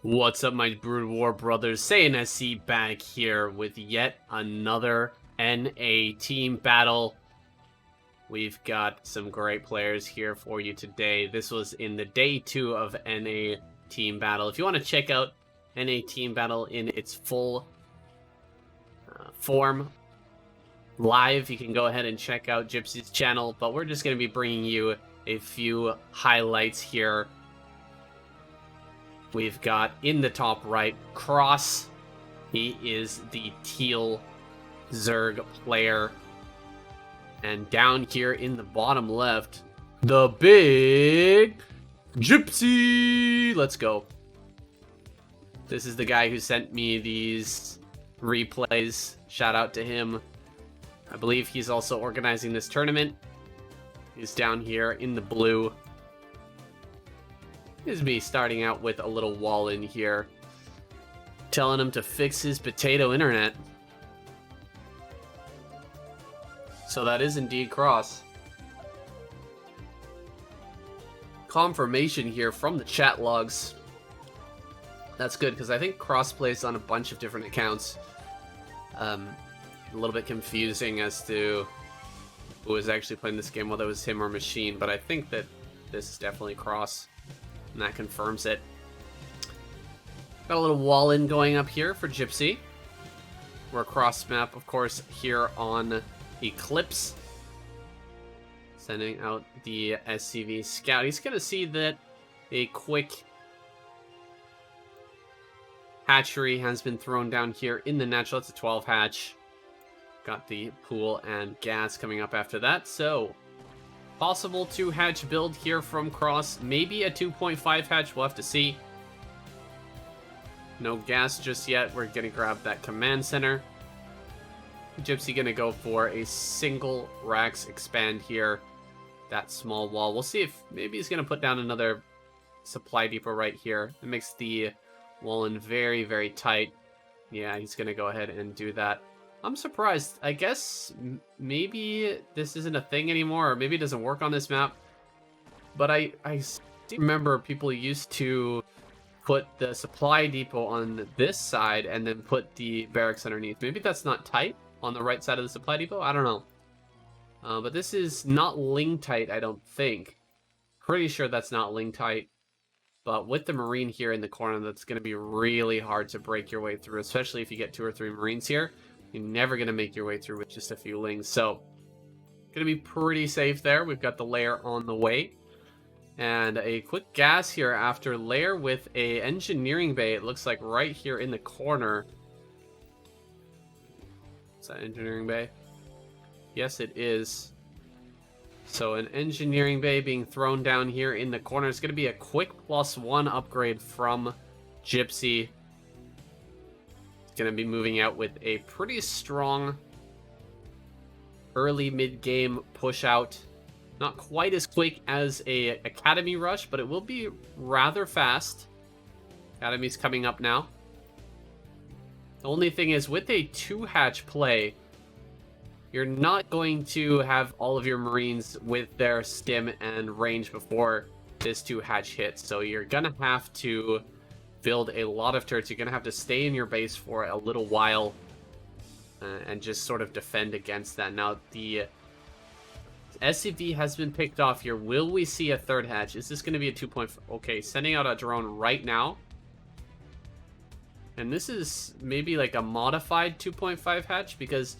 What's up, my Broodwar brothers? Saiyan SC back here with yet another NA team battle. We've got some great players here for you today. This was in the day 2 of NA team battle. If you want to check out NA team battle in its full form live, you can go ahead and check out Gypsy's channel, but we're just going to be bringing you a few highlights here. We've got in the top right, Cross. He is the teal Zerg player. And down here in the bottom left, the big Gypsy. Let's go. This is the guy who sent me these replays. Shout out to him. I believe he's also organizing this tournament. He's down here in the blue. Is me starting out with a little wall in here, telling him to fix his potato internet. So that is indeed Cross. Confirmation here from the chat logs. That's good, because I think Cross plays on a bunch of different accounts. A little bit confusing as to who was actually playing this game, whether it was him or Machine, but I think that this is definitely Cross. And that confirms it. Got a little wall in going up here for Gypsy. We're across map, of course, here on Eclipse. Sending out the SCV scout. He's going to see that a quick hatchery has been thrown down here in the natural. That's a 12 hatch. Got the pool and gas coming up after that. So possible 2 hatch build here from Cross. Maybe a 2.5 hatch. We'll have to see. No gas just yet. We're going to grab that command center. Gypsy going to go for a single Rax expand here. That small wall. We'll see if maybe he's going to put down another supply depot right here. It makes the wall in very, very tight. Yeah, he's going to go ahead and do that. I'm surprised. I guess maybe this isn't a thing anymore, or maybe it doesn't work on this map. But I remember people used to put the supply depot on this side and then put the barracks underneath. Maybe that's not tight on the right side of the supply depot. I don't know. But this is not ling tight, I don't think. Pretty sure that's not ling tight. But with the Marine here in the corner, that's going to be really hard to break your way through, especially if you get 2 or 3 Marines here. You're never going to make your way through with just a few lings. So, going to be pretty safe there. We've got the lair on the way. And a quick gas here after lair with a engineering bay. It looks like right here in the corner. Is that engineering bay? Yes, it is. So an engineering bay being thrown down here in the corner. It's going to be a quick +1 upgrade from Gypsy. Going to be moving out with a pretty strong early mid-game push out. Not quite as quick as a Academy rush, but it will be rather fast. Academy's coming up now. The only thing is, with a 2-hatch play, you're not going to have all of your Marines with their stim and range before this 2-hatch hits. So you're going to have to build a lot of turrets. You're going to have to stay in your base for a little while and just sort of defend against that. Now, the SCV has been picked off here. Will we see a 3rd hatch? Is this going to be a 2.5? Okay, sending out a drone right now. And this is maybe like a modified 2.5 hatch, because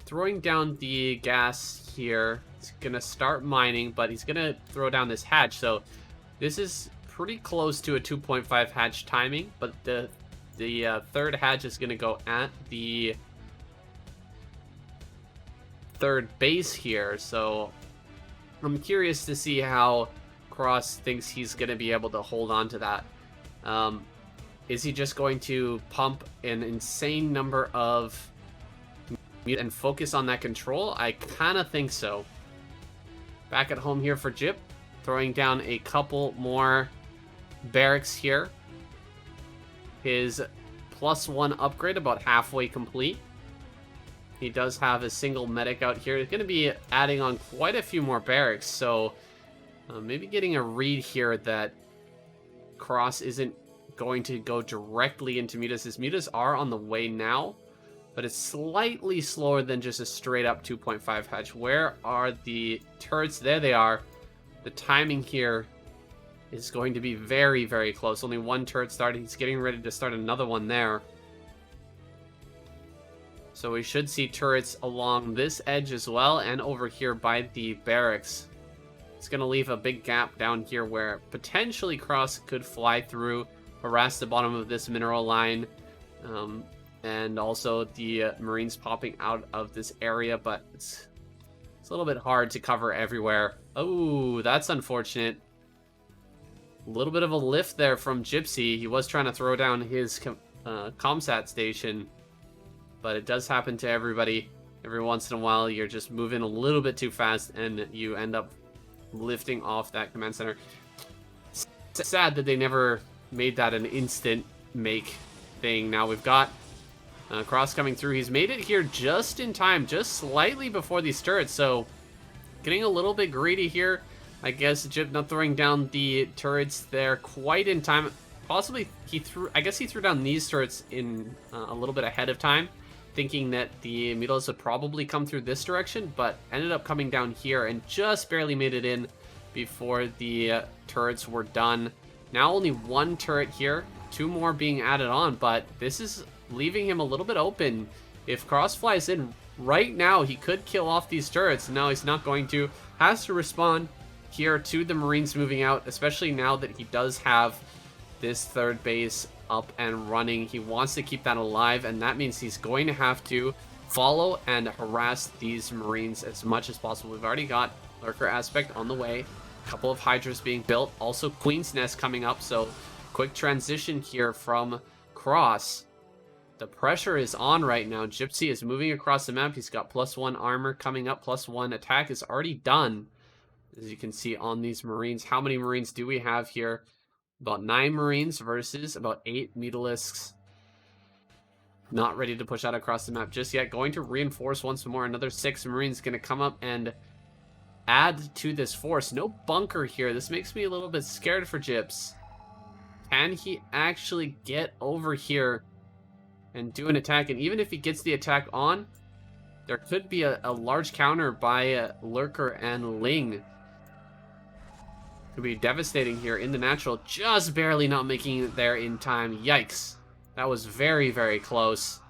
throwing down the gas here, it's going to start mining, but he's going to throw down this hatch. So this is pretty close to a 2.5 hatch timing, but the 3rd hatch is going to go at the 3rd base here. So I'm curious to see how Cross thinks he's going to be able to hold on to that. Is he just going to pump an insane number of and focus on that control? I kind of think so. Back at home here for Gyp, throwing down a couple more barracks here. His +1 upgrade about halfway complete. He does have a single medic out here. He's going to be adding on quite a few more barracks, so maybe getting a read here that Cross isn't going to go directly into mutas. His mutas are on the way now, but it's slightly slower than just a straight up 2.5 hatch. Where are the turrets? There they are. The timing here is going to be very, very close. Only one turret started. He's getting ready to start another one there. So we should see turrets along this edge as well, and over here by the barracks. It's going to leave a big gap down here where potentially Cross could fly through, harass the bottom of this mineral line, and also the Marines popping out of this area, but it's a little bit hard to cover everywhere. Oh, that's unfortunate. A little bit of a lift there from Gypsy. He was trying to throw down his comsat station, but it does happen to everybody. Every once in a while, you're just moving a little bit too fast, and you end up lifting off that command center. It's sad that they never made that an instant make thing. Now we've got Cross coming through. He's made it here just in time, just slightly before these turrets, so getting a little bit greedy here. I guess Gyp not throwing down the turrets there quite in time. Possibly I guess he threw down these turrets in a little bit ahead of time, thinking that the mutilas would probably come through this direction, but ended up coming down here and just barely made it in before the turrets were done. Now only one turret here, 2 more being added on, but this is leaving him a little bit open. If Cross flies in right now, he could kill off these turrets. No, he's not going to. Has to respond here to the Marines moving out, especially now that he does have this third base up and running. He wants to keep that alive, and that means he's going to have to follow and harass these Marines as much as possible. We've already got Lurker Aspect on the way, a couple of Hydras being built, also Queen's Nest coming up, so quick transition here from Cross. The pressure is on right now. Gypsy is moving across the map. He's got +1 armor coming up, +1 attack is already done, as you can see on these Marines. How many Marines do we have here? About 9 Marines versus about 8 Mutalisks. Not ready to push out across the map just yet. Going to reinforce once more. Another 6 Marines going to come up and add to this force. No bunker here. This makes me a little bit scared for Gyps. Can he actually get over here and do an attack? And even if he gets the attack on, there could be a large counter by Lurker and Ling. Could be devastating here in the natural. Just barely not making it there in time. Yikes. That was very, very close.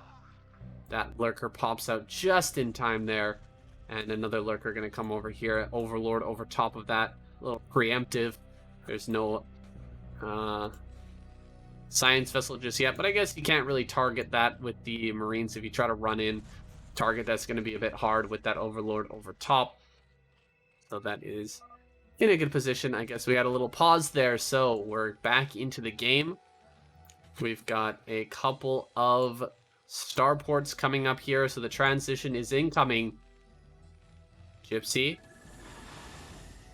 That Lurker pops out just in time there. And another Lurker going to come over here. Overlord over top of that. A little preemptive. There's no science vessel just yet. But I guess you can't really target that with the Marines. If you try to run in, target that's going to be a bit hard with that Overlord over top. So that is in a good position. I guess we had a little pause there, so we're back into the game. We've got a couple of starports coming up here, so the transition is incoming. Gypsy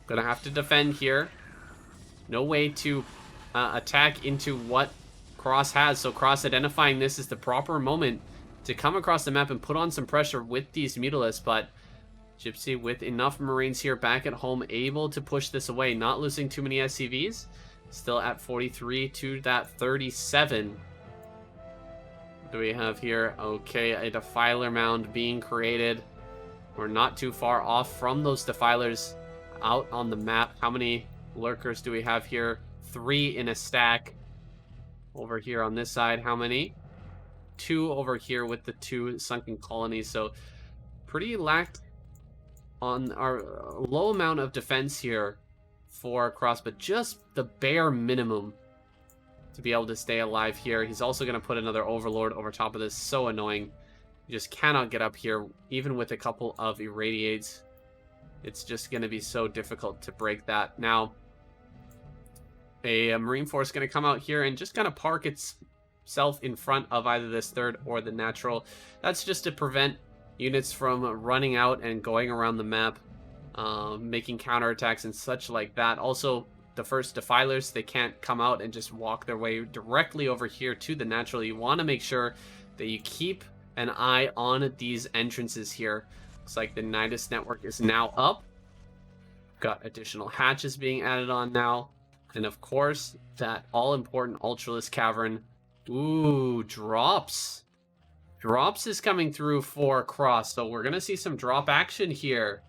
gonna have to defend here. No way to attack into what Cross has, so Cross identifying this is the proper moment to come across the map and put on some pressure with these Mutalisks, but Gypsy with enough Marines here back at home, able to push this away, not losing too many SCVs. Still at 43 to that 37. What do we have here? Okay, a Defiler Mound being created. We're not too far off from those Defilers out on the map. How many Lurkers do we have here? 3 in a stack. Over here on this side, how many? 2 over here with the 2 sunken colonies. So pretty lacked on our low amount of defense here for Cross, but just the bare minimum to be able to stay alive here. He's also going to put another Overlord over top of this. So annoying. You just cannot get up here, even with a couple of Irradiates. It's just going to be so difficult to break that. Now, a Marine Force going to come out here and just kind of park itself in front of either this third or the natural. That's just to prevent units from running out and going around the map, making counterattacks and such like that. Also, the first Defilers, they can't come out and just walk their way directly over here to the natural. You want to make sure that you keep an eye on these entrances here. Looks like the Nidus network is now up. Got additional hatches being added on now. And of course, that all-important Ultralisk Cavern. Ooh, drops. Drops is coming through for Cross, so we're going to see some drop action here.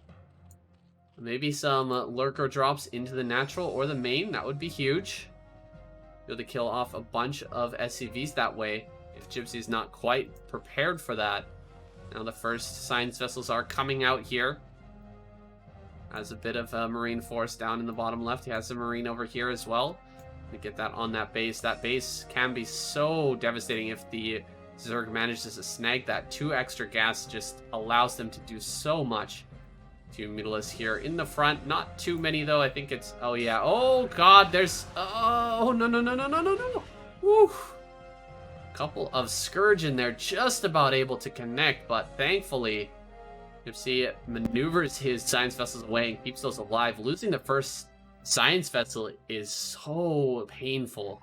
Maybe some lurker drops into the natural or the main. That would be huge. Be able to kill off a bunch of SCVs that way if Gypsy's not quite prepared for that. Now the first science vessels are coming out here. Has a bit of a marine force down in the bottom left. He has a marine over here as well. To get that on that base. That base can be so devastating if the Zerg manages to snag that. 2 extra gas just allows them to do so much. 2 Mutalisks here in the front. Not too many though. I think it's... Oh yeah. Oh god. There's... Oh no. Woo. Couple of Scourge in there. Just about able to connect. But thankfully... Gypsy maneuvers his science vessels away and keeps those alive. Losing the first science vessel is so painful.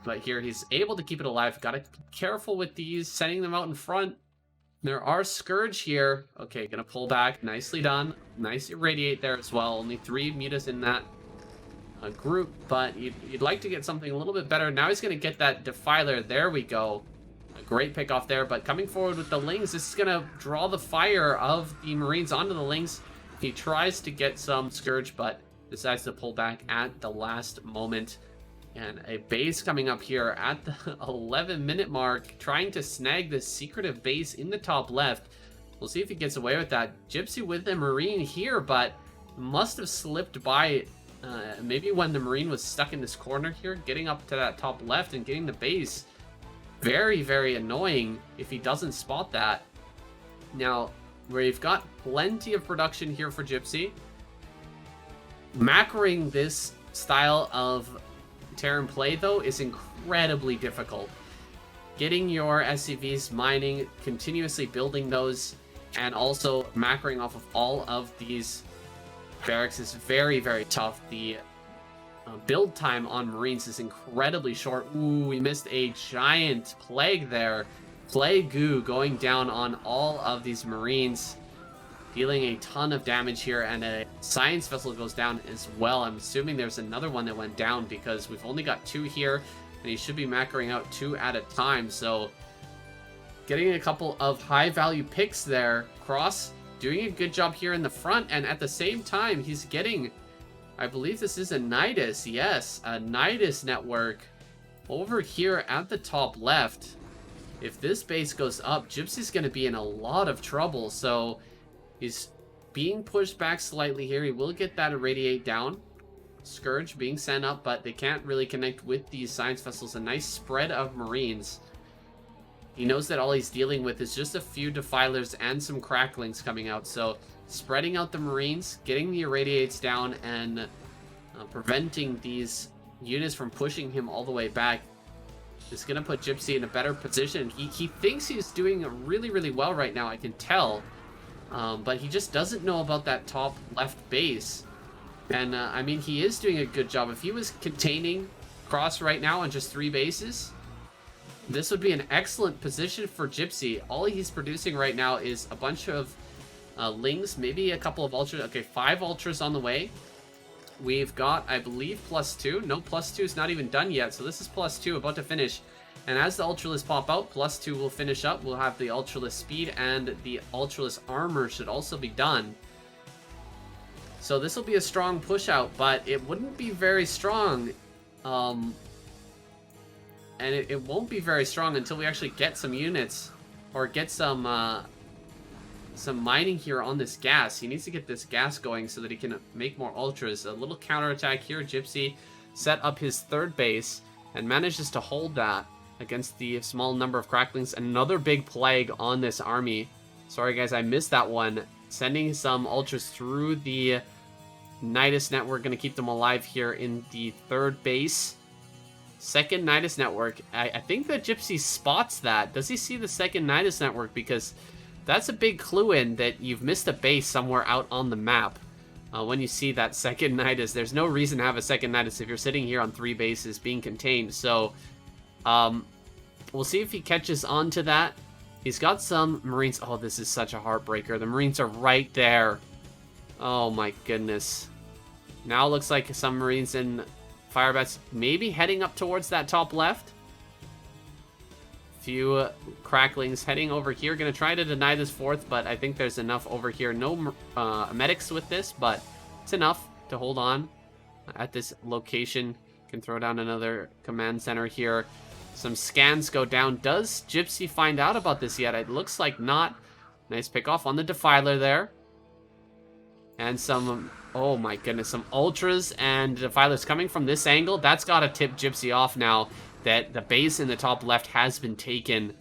But here he's able to keep it alive. Gotta be careful with these. Sending them out in front. There are Scourge here. Okay, gonna pull back. Nicely done. Nice irradiate there as well. Only 3 mutas in that group. But you'd like to get something a little bit better. Now he's gonna get that Defiler. There we go. A great pick off there. But coming forward with the Lings, this is gonna draw the fire of the Marines onto the Lings. He tries to get some Scourge, but decides to pull back at the last moment. And a base coming up here at the 11-minute mark, trying to snag this secretive base in the top left. We'll see if he gets away with that. Gypsy with a Marine here, but must have slipped by maybe when the Marine was stuck in this corner here, getting up to that top left and getting the base. Very, very annoying if he doesn't spot that. Now, we've got plenty of production here for Gypsy. Macroing this style of Terran play, though, is incredibly difficult. Getting your SCVs mining, continuously building those, and also macroing off of all of these barracks is very, very tough. The build time on Marines is incredibly short. Ooh, we missed a giant plague there. Plague goo going down on all of these Marines, dealing a ton of damage here, and a science vessel goes down as well. I'm assuming there's another one that went down because we've only got 2 here, and he should be macroing out 2 at a time. So getting a couple of high value picks there. Cross doing a good job here in the front, and at the same time he's getting, I believe this is a Nidus. Yes, a Nidus network over here at the top left. If this base goes up, Gypsy's going to be in a lot of trouble. So he's being pushed back slightly here. He will get that irradiate down. Scourge being sent up, but they can't really connect with these science vessels. A nice spread of Marines. He knows that all he's dealing with is just a few Defilers and some Cracklings coming out. So spreading out the Marines, getting the irradiates down, and preventing these units from pushing him all the way back is going to put Gypsy in a better position. He thinks he's doing really, really well right now, I can tell. But he just doesn't know about that top left base. And, I mean, he is doing a good job. If he was containing Cross right now on just 3 bases, this would be an excellent position for Gypsy. All he's producing right now is a bunch of Lings, maybe a couple of Ultras. Okay, 5 Ultras on the way. We've got, I believe, +2. No, +2 is not even done yet, so this is +2, about to finish. And as the Ultralisk pop out, +2 will finish up. We'll have the Ultralisk speed, and the Ultralisk armor should also be done. So this will be a strong push out, but it wouldn't be very strong. And it won't be very strong until we actually get some units, or get some mining here on this gas. He needs to get this gas going so that he can make more Ultras. A little counterattack here. Gypsy set up his 3rd base and manages to hold that against the small number of Cracklings. Another big plague on this army. Sorry guys, I missed that one. Sending some Ultras through the Nidus network. Going to keep them alive here in the 3rd base. 2nd Nidus network. I think that Gypsy spots that. Does he see the 2nd Nidus network? Because that's a big clue in that you've missed a base somewhere out on the map. When you see that 2nd Nidus, there's no reason to have a 2nd Nidus if you're sitting here on 3 bases being contained. So we'll see if he catches on to that. He's got some Marines. Oh, this is such a heartbreaker. The Marines are right there. Oh my goodness. Now it looks like some Marines in Fire bats maybe heading up towards that top left. Few cracklings heading over here. Gonna try to deny this fourth, but I think there's enough over here. No medics with this, but it's enough to hold on at this location. Can throw down another command center here. Some scans go down. Does Gypsy find out about this yet? It looks like not. Nice pick off on the Defiler there. And some, oh my goodness, some Ultras and Defilers coming from this angle. That's got to tip Gypsy off now that the base in the top left has been taken.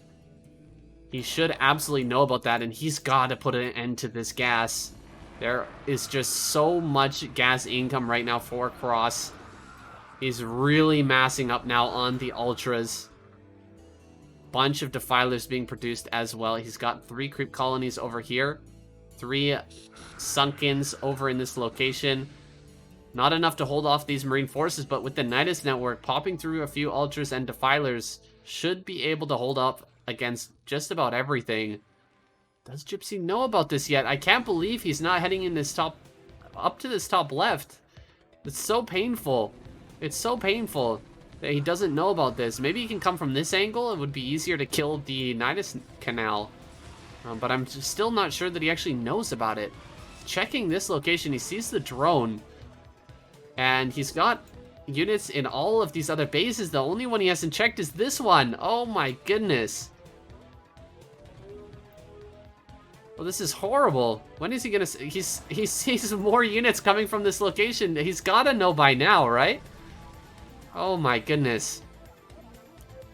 He should absolutely know about that, and he's got to put an end to this gas. There is just so much gas income right now for Cross. He's really massing up now on the Ultras. Bunch of Defilers being produced as well. He's got 3 creep colonies over here. 3 Sunkens over in this location. Not enough to hold off these Marine forces, but with the Nidus network popping through a few Ultras and Defilers, should be able to hold up against just about everything. Does Gypsy know about this yet? I can't believe he's not heading in this up to this top left. It's so painful. It's so painful that he doesn't know about this. Maybe he can come from this angle. It would be easier to kill the Nidus canal. But I'm still not sure that he actually knows about it. Checking this location, he sees the drone. And he's got units in all of these other bases. The only one he hasn't checked is this one. Oh my goodness. Well, this is horrible. When is he gonna... He sees more units coming from this location. He's gotta know by now, right? Oh my goodness.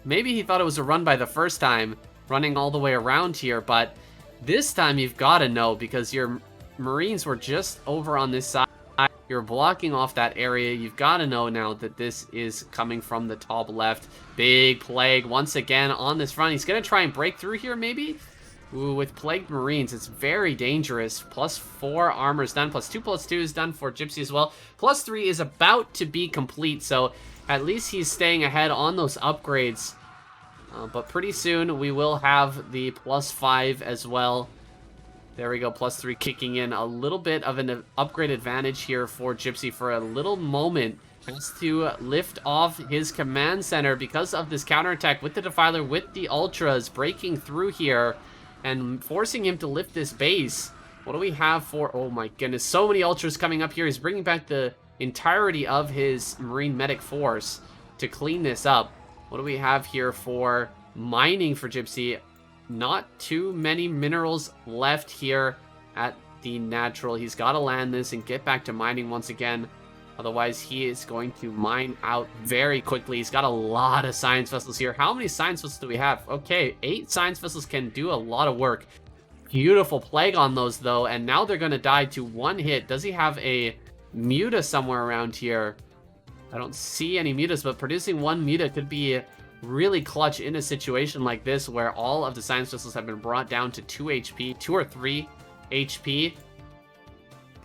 Maybe he thought it was a run by the first time, running all the way around here, but this time you've gotta know because your Marines were just over on this side. You're blocking off that area. You've got to know now that this is coming from the top left. Big Plague once again on this front. He's going to try and break through here maybe. Ooh, with Plagued Marines, it's very dangerous. +4 armor is done. +2/+2 is done for Gypsy as well. +3 is about to be complete. So at least he's staying ahead on those upgrades. But pretty soon we will have the +5 as well. There we go, +3 kicking in. A little bit of an upgrade advantage here for Gypsy for a little moment. Has to lift off his command center because of this counterattack with the Defiler, with the Ultras breaking through here and forcing him to lift this base. What do we have for... Oh my goodness, so many Ultras coming up here. He's bringing back the entirety of his Marine Medic force to clean this up. What do we have here for mining for Gypsy? Not too many minerals left here at the natural. He's got to land this and get back to mining once again. Otherwise, he is going to mine out very quickly. He's got a lot of science vessels here. How many science vessels do we have? Okay, 8 science vessels can do a lot of work. Beautiful plague on those, though. And now they're going to die to 1 hit. Does he have a muta somewhere around here? I don't see any mutas, but producing 1 muta could be really clutch in a situation like this where all of the science vessels have been brought down to 2 HP, 2 or 3 HP.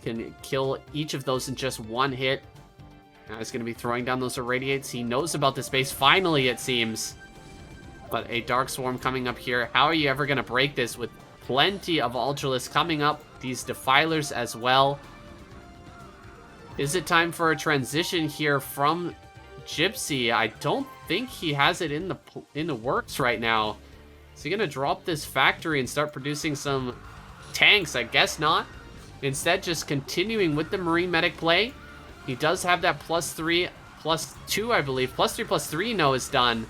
Can kill each of those in just 1 hit. Now he's going to be throwing down those irradiates. He knows about this base, finally it seems. But a Dark Swarm coming up here. How are you ever going to break this with plenty of Ultralists coming up? These Defilers as well. Is it time for a transition here from Gypsy? I don't think he has it in the works right now. Is he gonna drop this factory and start producing some tanks? I guess not. Instead, just continuing with the Marine Medic play. He does have that +3/+2, I believe. +3/+3 no is done.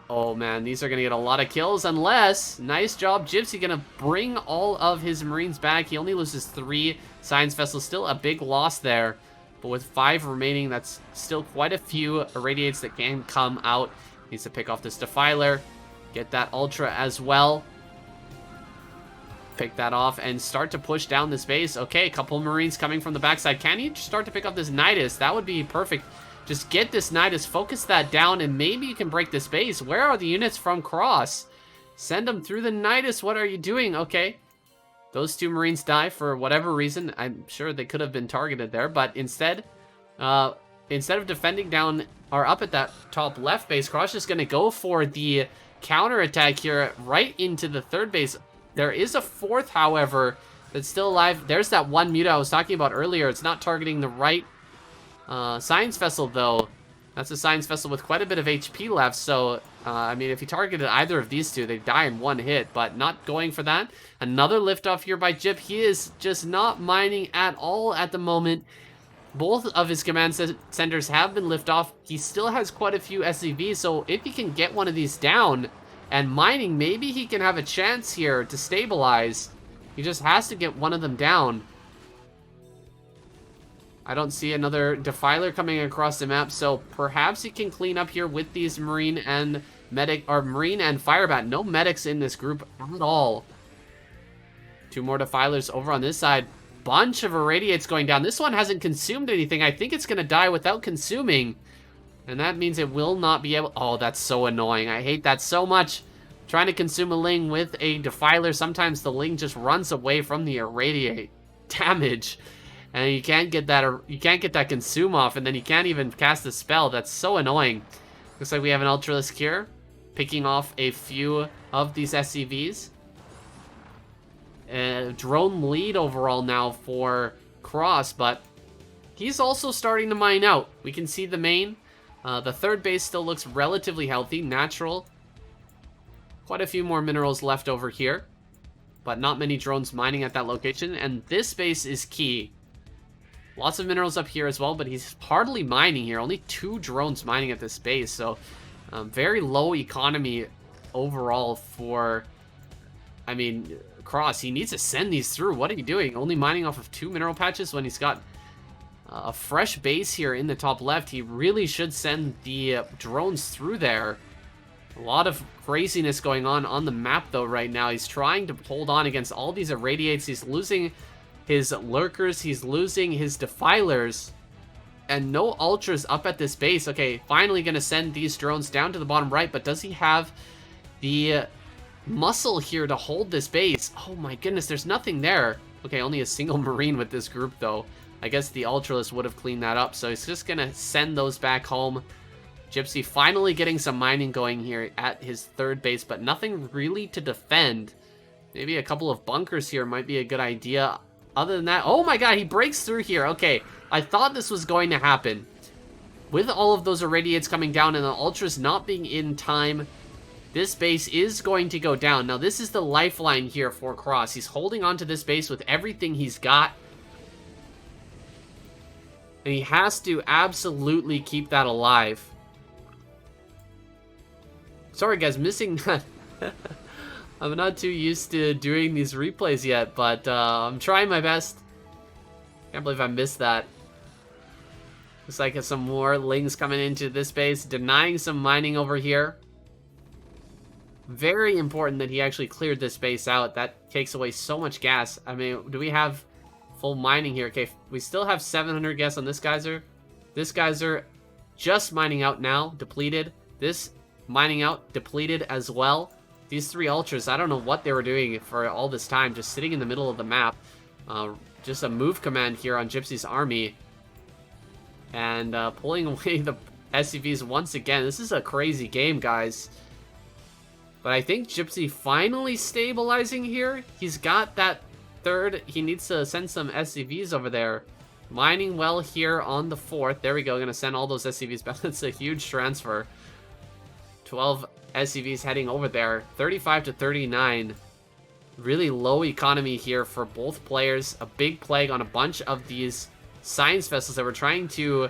Oh man, these are gonna get a lot of kills unless, nice job, Gypsy gonna bring all of his Marines back. He only loses 3 science vessels, still a big loss there. But with 5 remaining, that's still quite a few irradiates that can come out. Needs to pick off this Defiler. Get that Ultra as well. Pick that off and start to push down this base. Okay, a couple Marines coming from the backside. Can you start to pick up this Nidus? That would be perfect. Just get this Nidus, focus that down, and maybe you can break this base. Where are the units from Cross? Send them through the Nidus. What are you doing? Okay. Those 2 Marines die for whatever reason. I'm sure they could have been targeted there, but instead of defending down or up at that top left base, Cross is going to go for the counterattack here right into the 3rd base. There is a 4th, however, that's still alive. There's that 1 muta I was talking about earlier. It's not targeting the right Science Vessel, though, that's a Science Vessel with quite a bit of HP left, so, I mean, if he targeted either of these two, they'd die in one hit, but not going for that. Another liftoff here by Gyp. He is just not mining at all at the moment. Both of his command centers have been lifted off. He still has quite a few SCVs, so if he can get one of these down and mining, maybe he can have a chance here to stabilize. He just has to get one of them down. I don't see another Defiler coming across the map, so perhaps he can clean up here with these Marine and Medic, or Marine and Firebat. No medics in this group at all. Two more Defilers over on this side. Bunch of Irradiates going down. This one hasn't consumed anything. I think it's going to die without consuming. And that means it will not be able... Oh, that's so annoying. I hate that so much. Trying to consume a Ling with a Defiler. Sometimes the Ling just runs away from the Irradiate damage. And you can't get that consume off, and then you can't even cast the spell. That's so annoying. Looks like we have an Ultralisk here, picking off a few of these SCVs. Drone lead overall now for Cross, but he's also starting to mine out. We can see the main. The third base still looks relatively healthy, natural. Quite a few more minerals left over here, but not many drones mining at that location, and this base is key. Lots of minerals up here as well, but he's hardly mining here. Only 2 drones mining at this base, so very low economy overall for, I mean, Cross. He needs to send these through. What are you doing? Only mining off of 2 mineral patches when he's got a fresh base here in the top left. He really should send the drones through there. A lot of craziness going on the map, though, right now. He's trying to hold on against all these Irradiates. He's losing his Lurkers, he's losing his Defilers, and no Ultras up at this base. Okay, finally gonna send these drones down to the bottom right, but does he have the muscle here to hold this base? Oh my goodness, there's nothing there. Okay, only a single Marine with this group, though. I guess the Ultralisk would have cleaned that up, so he's just gonna send those back home. Gypsy finally getting some mining going here at his third base, but nothing really to defend. Maybe a couple of bunkers here might be a good idea. Other than that, oh my god, he breaks through here. Okay, I thought this was going to happen. With all of those Irradiates coming down and the Ultras not being in time, this base is going to go down. Now, this is the lifeline here for Cross. He's holding on to this base with everything he's got. And he has to absolutely keep that alive. Sorry, guys, missing that. I'm not too used to doing these replays yet, but I'm trying my best. Can't believe I missed that. Looks like some more Lings coming into this base, denying some mining over here. Very important that he actually cleared this base out. That takes away so much gas. I mean, do we have full mining here? Okay, we still have 700 gas on this geyser. This geyser just mining out now, depleted. This mining out, depleted as well. These 3 Ultras, I don't know what they were doing for all this time, just sitting in the middle of the map. Just a move command here on Gypsy's army. And pulling away the SCVs once again. This is a crazy game, guys. But I think Gypsy finally stabilizing here. He's got that third. He needs to send some SCVs over there. Mining well here on the 4th. There we go, gonna send all those SCVs back. That's a huge transfer. 12 SCVs heading over there. 35 to 39. Really low economy here for both players. A big plague on a bunch of these science vessels that were trying to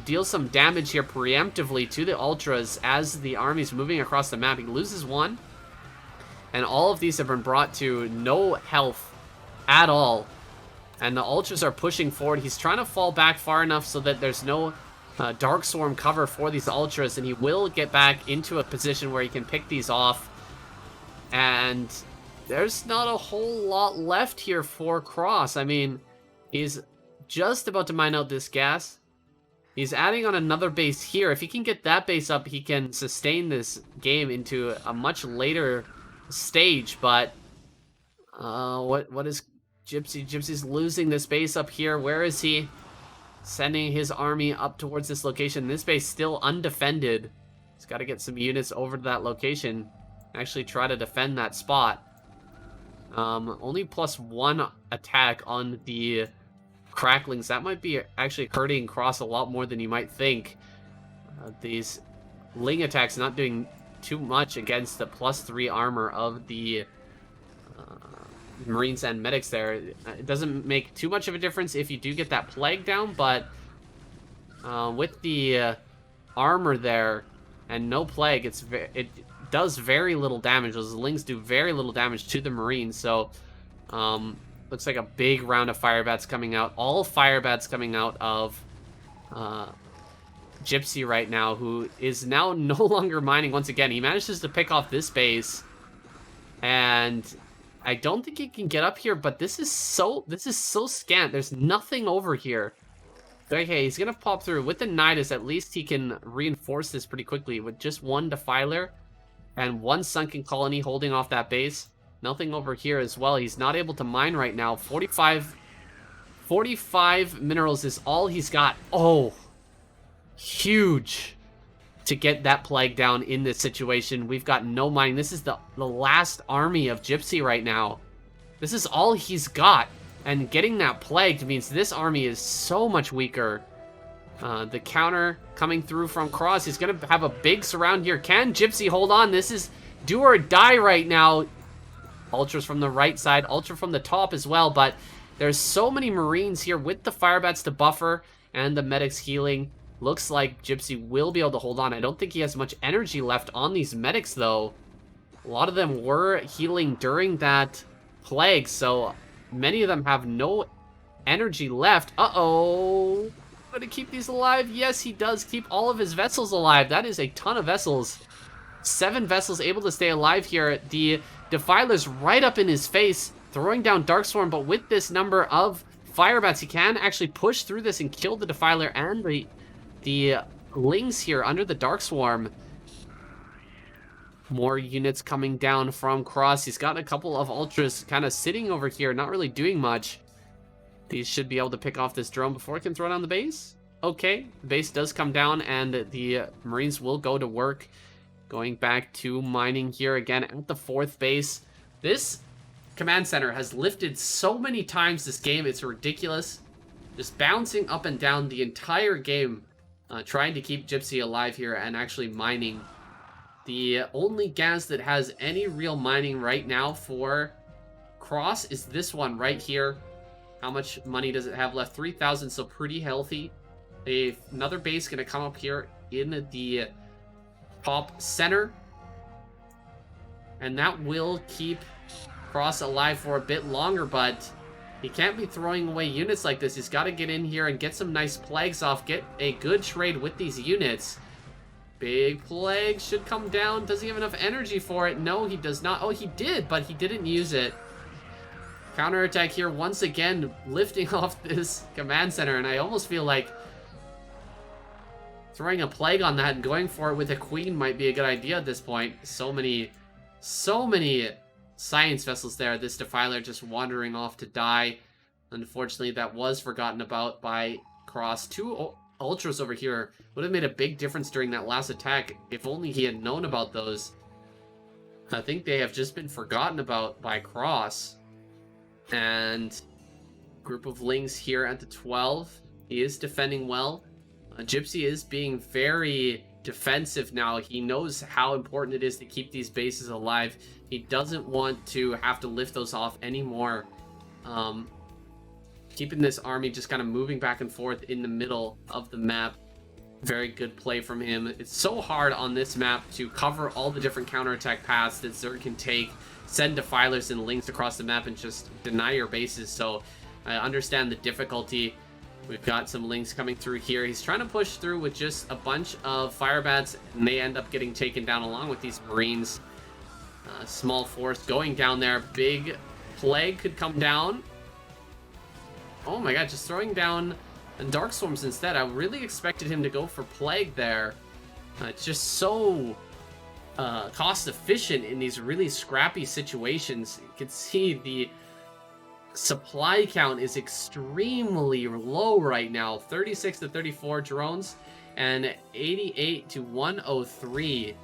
deal some damage here preemptively to the Ultras as the army's moving across the map. He loses one. And all of these have been brought to no health at all. And the Ultras are pushing forward. He's trying to fall back far enough so that there's no Dark Swarm cover for these Ultras, and he will get back into a position where he can pick these off. And there's not a whole lot left here for Cross. I mean, he's just about to mine out this gas. He's adding on another base here. If he can get that base up, he can sustain this game into a much later stage. But what is Gypsy? Gypsy's losing this base up here. Where is he? Sending his army up towards this location. This base still undefended. He's got to get some units over to that location. Actually try to defend that spot. Only +1 attack on the cracklings. That might be actually hurting Cross a lot more than you might think. These Ling attacks not doing too much against the +3 armor of the Marines and medics there. It doesn't make too much of a difference if you do get that plague down, but with the armor there and no plague, it does very little damage. Those Lings do very little damage to the Marines, so looks like a big round of fire bats coming out. All fire bats coming out of Gypsy right now, who is now no longer mining once again. He manages to pick off this base, and I don't think he can get up here, but this is so scant. There's nothing over here. Okay, he's gonna pop through. With the Nidus, at least he can reinforce this pretty quickly with just one Defiler and one Sunken Colony holding off that base. Nothing over here as well. He's not able to mine right now. 45 minerals is all he's got. Oh, huge to get that plague down in this situation. We've got no mining. This is the last army of Gypsy right now. This is all he's got. And getting that plagued means this army is so much weaker. The counter coming through from Cross. He's going to have a big surround here. Can Gypsy hold on? This is do or die right now. Ultras from the right side. Ultra from the top as well. But there's so many Marines here with the Firebats to buffer and the medics healing. Looks like Gypsy will be able to hold on. I don't think he has much energy left on these medics, though. A lot of them were healing during that plague, so many of them have no energy left. Uh-oh. Gonna keep these alive? Yes, he does keep all of his vessels alive. That is a ton of vessels. 7 vessels able to stay alive here. The Defiler's right up in his face, throwing down Darkstorm, but with this number of Firebats, he can actually push through this and kill the Defiler and the Lings here under the Darkswarm. More units coming down from Cross. He's got a couple of Ultras kind of sitting over here, not really doing much. These should be able to pick off this drone before it can throw down the base. Okay, the base does come down, and the Marines will go to work. Going back to mining here again at the 4th base. This command center has lifted so many times this game, it's ridiculous. Just bouncing up and down the entire game, trying to keep Gypsy alive here and actually mining. The only gas that has any real mining right now for Cross is this one right here. How much money does it have left? 3,000, so pretty healthy. Another base going to come up here in the top center. And that will keep Cross alive for a bit longer, but he can't be throwing away units like this. He's got to get in here and get some nice plagues off, get a good trade with these units. Big plague should come down. Does he have enough energy for it? No, he does not. Oh, he did, but he didn't use it. Counterattack here once again, lifting off this command center, and I almost feel like throwing a plague on that and going for it with a queen might be a good idea at this point. So many science vessels there. This Defiler just wandering off to die. Unfortunately, that was forgotten about by Cross. 2 Ultras over here would have made a big difference during that last attack if only he had known about those. I think they have just been forgotten about by Cross. And group of Lings here at the 12. He is defending well. Gypsy is being very defensive now. He knows how important it is to keep these bases alive. He doesn't want to have to lift those off anymore. Keeping this army just kind of moving back and forth in the middle of the map. Very good play from him. It's so hard on this map to cover all the different counterattack paths that Zerg can take, send Defilers and Lings across the map and just deny your bases. So I understand the difficulty. We've got some Lings coming through here. He's trying to push through with just a bunch of Firebats, and they end up getting taken down along with these Marines. Small force going down there. Big plague could come down. Oh my god, just throwing down Dark Storms instead. I really expected him to go for plague there. It's just so cost efficient in these really scrappy situations. You can see the supply count is extremely low right now. 36 to 34 drones and 88 to 103.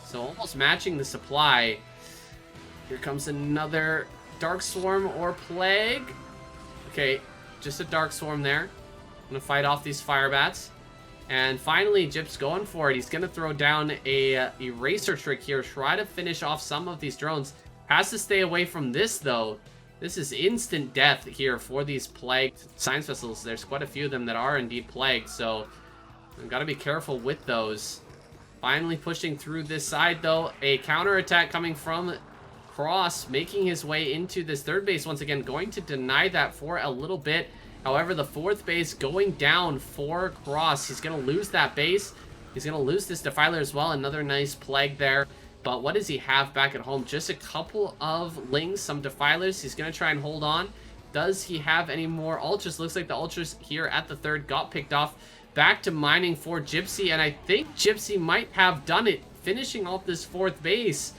So almost matching the supply. Here comes another Dark Swarm or Plague. Okay, just a Dark Swarm there. Gonna fight off these Fire Bats. And finally, Gyp's going for it. He's gonna throw down a Eraser Trick here. Try to finish off some of these drones. Has to stay away from this, though. This is instant death here for these plagued science vessels. There's quite a few of them that are indeed plagued, so I've got to be careful with those. Finally pushing through this side, though. A counterattack coming from Cross, making his way into this third base once again. Going to deny that for a little bit. However, the fourth base going down for Cross. He's going to lose that base. He's going to lose this Defiler as well. Another nice plague there. But what does he have back at home? Just a couple of Lings, some Defilers. He's going to try and hold on. Does he have any more Ultras? Looks like the Ultras here at the third got picked off. Back to mining for Gypsy, and I think Gypsy might have done it, finishing off this fourth base.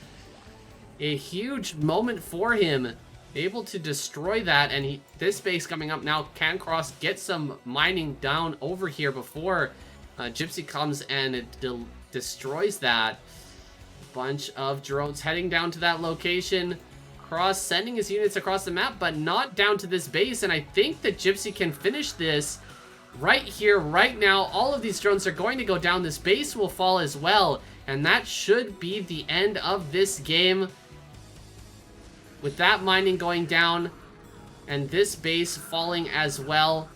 A huge moment for him. Able to destroy that, and this base coming up now. Can Cross get some mining down over here before Gypsy comes and destroys that? Bunch of drones heading down to that location. Cross sending his units across the map, but not down to this base, and I think that Gypsy can finish this right here, right now. All of these drones are going to go down. This base will fall as well, and that should be the end of this game. With that mining going down, and this base falling as well.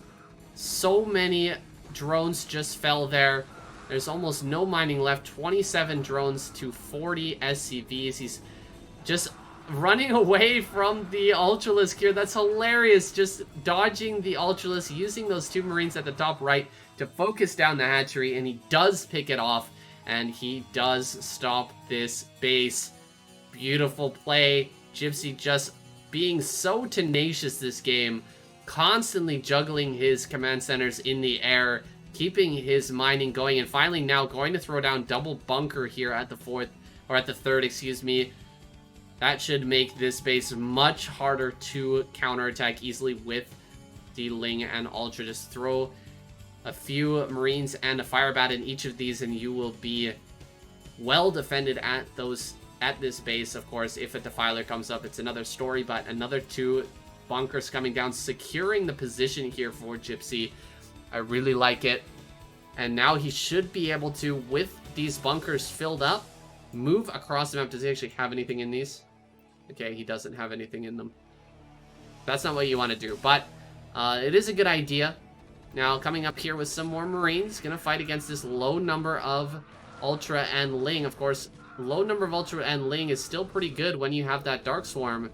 So many drones just fell there. There's almost no mining left. 27 drones to 40 SCVs. He's just running away from the Ultralisk here. That's hilarious. Just dodging the Ultralisk, using those two Marines at the top right to focus down the hatchery, and he does pick it off, and he does stop this base. Beautiful play. Gypsy just being so tenacious this game, constantly juggling his command centers in the air, keeping his mining going, and finally now going to throw down double bunker here at the fourth, or at the third, excuse me. That should make this base much harder to counterattack easily with the Ling and Ultra. Just throw a few Marines and a Fire Bat in each of these, and you will be well defended at this base. Of course, if a Defiler comes up, it's another story, but another two bunkers coming down, securing the position here for Gypsy. I really like it. And now he should be able to, with these bunkers filled up, move across the map. Does he actually have anything in these? Okay, he doesn't have anything in them. That's not what you want to do, but it is a good idea. Now, coming up here with some more Marines, gonna fight against this low number of Ultra and Ling. Of course, low number of Ultra and Ling is still pretty good when you have that Dark Swarm.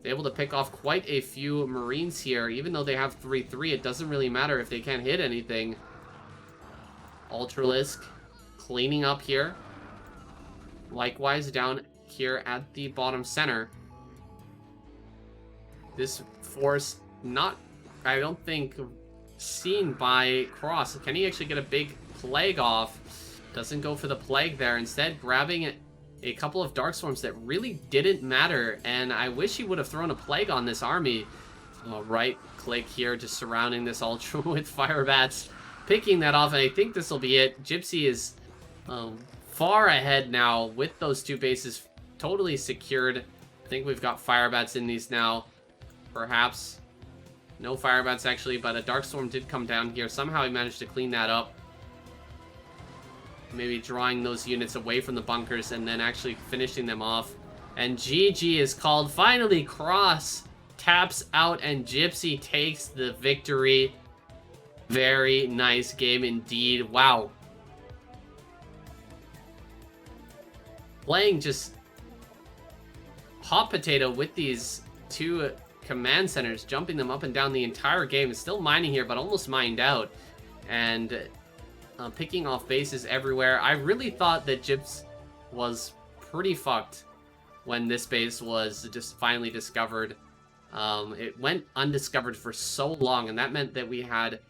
They're able to pick off quite a few Marines here. Even though they have 3-3, it doesn't really matter if they can't hit anything. Ultralisk cleaning up here. Likewise, down here at the bottom center. This force not, I don't think, seen by Cross. Can he actually get a big plague off? Doesn't go for the plague there. Instead, grabbing a couple of Dark Swarms that really didn't matter, and I wish he would have thrown a plague on this army. Right click here, just surrounding this Ultra with Fire Bats, picking that off, and I think this will be it. Gypsy is far ahead now with those two bases totally secured. I think we've got Fire Bats in these now. Perhaps. No Fire Bats actually, but a Dark Storm did come down here. Somehow he managed to clean that up. Maybe drawing those units away from the bunkers and then actually finishing them off. And GG is called. Finally, Cross taps out and Gypsy takes the victory. Very nice game indeed. Wow. Playing just hot potato with these two command centers, jumping them up and down the entire game. Still mining here, but almost mined out. And picking off bases everywhere. I really thought that Gyps was pretty fucked when this base was just finally discovered. It went undiscovered for so long, and that meant that we had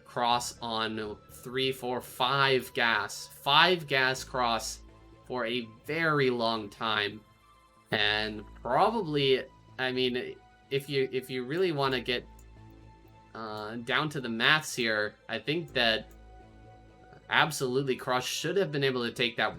Cross on 3, 4, 5 gas. 5 gas Cross for a very long time. And probably, I mean, if you really want to get down to the maths here, I think that absolutely Cross should have been able to take that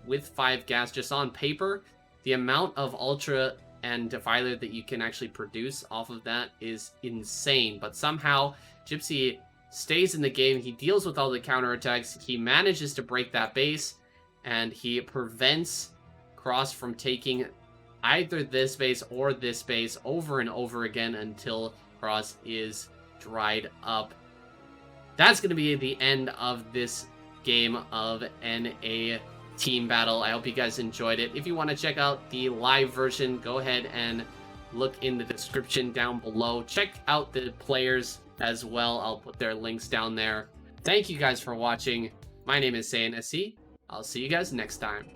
with 5 gas. Just on paper, the amount of Ultra and Defiler that you can actually produce off of that is insane. But somehow, Gypsy stays in the game. He deals with all the counterattacks. He manages to break that base, and he prevents Cross from taking either this base or this base over and over again until Cross is dried up. That's going to be the end of this game of NA team battle. I hope you guys enjoyed it. If you want to check out the live version, go ahead and look in the description down below. Check out the players as well. I'll put their links down there. Thank you guys for watching. My name is SC. I'll see you guys next time.